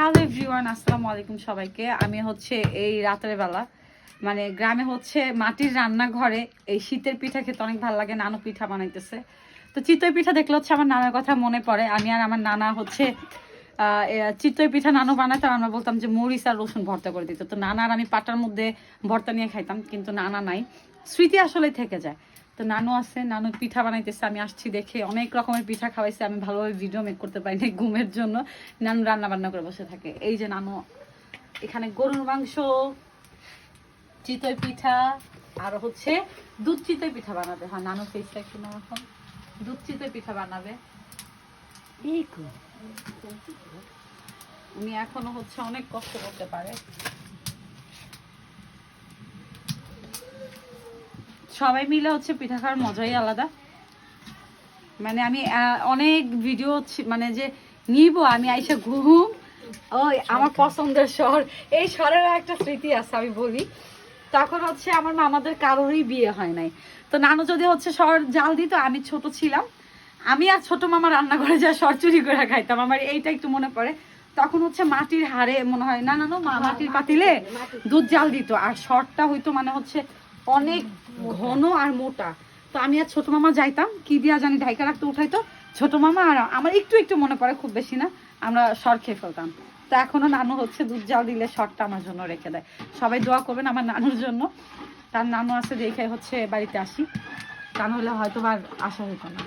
Hello everyone, আসসালামু আলাইকুম সবাইকে। আমি হচ্ছে এই রাতের বেলা মানে গ্রামে হচ্ছে মাটির রান্নাঘরে এই শীতের পিঠা খেতে অনেক ভালো লাগে। নানু পিঠা বানাইতেছে, তো চিতই পিঠা দেখলে হচ্ছে আমার নানার কথা মনে পড়ে। আমি আর আমার নানা হচ্ছে চিতই পিঠা নানু বানাতো, আমরা বলতাম যে মরিচ আর রসুন ভর্তা করে দিত। তো নানা আর আমি পাটার মধ্যে ভর্তা নিয়ে খাইতাম, কিন্তু নানা নাই, স্মৃতি আসলে থেকে যায়। তো নানু আছে, নানু পিঠা বানাইতেছে, আমি আসছি দেখে। অনেক রকমের পিঠা খাওয়াইছে, আমি ভালোভাবে ভিডিও মেক করতে পারি না ঘুমের জন্য। নানু রান্না বান্না করে বসে থাকে। এই যে নানু এখানে গরুর মাংস, চিতই পিঠা আর হচ্ছে দুধ চিতই পিঠা বানাবে। হ্যাঁ, নানু ফেসটা একটু নাও, এখন দুধ চিতই পিঠা বানাবে। উনি এখনো হচ্ছে অনেক কষ্ট করতে পারে। সবাই মিলে হচ্ছে পিঠা খাওয়ার মজাই আলাদা। মানে আমি অনেক ভিডিও মানে যে নিব, আমি আইসা ঘুম ওই আমার পছন্দের শহর, এই শহরের একটা স্মৃতি আছে আমি বলি। তখন হচ্ছে আমার মামাদের কারোরই বিয়ে হয় নাই, তো নানু যদি হচ্ছে শহর জাল দিত, আমি ছোট ছিলাম, আমি আর ছোট মামা রান্না করে যা শর চুরি করে খাইতাম। আমার এইটা একটু মনে পড়ে। তখন হচ্ছে মাটির হাড়ে মনে হয় না নানু, মাটির পাতিলে দুধ জাল দিত, আর শরটা হইতো মানে হচ্ছে অনেক ঘন আর মোটা। তো আমি আর ছোট মামা যাইতাম, কি দিয়া জানি ঢাইকা রাখতে উঠাইতো ছোট মামা, আর আমার একটু একটু মনে পড়ে, খুব বেশি না, আমরা সর খেয়ে ফেলতাম। তো এখনো নানু হচ্ছে দুধ জাল দিলে শরটা আমার জন্য রেখে দেয়। সবাই দোয়া করবেন আমার নানুর জন্য, তার নানু আছে দেখে হচ্ছে বাড়িতে আসি, তা নাহলে হয়তো আর আসা হতো না।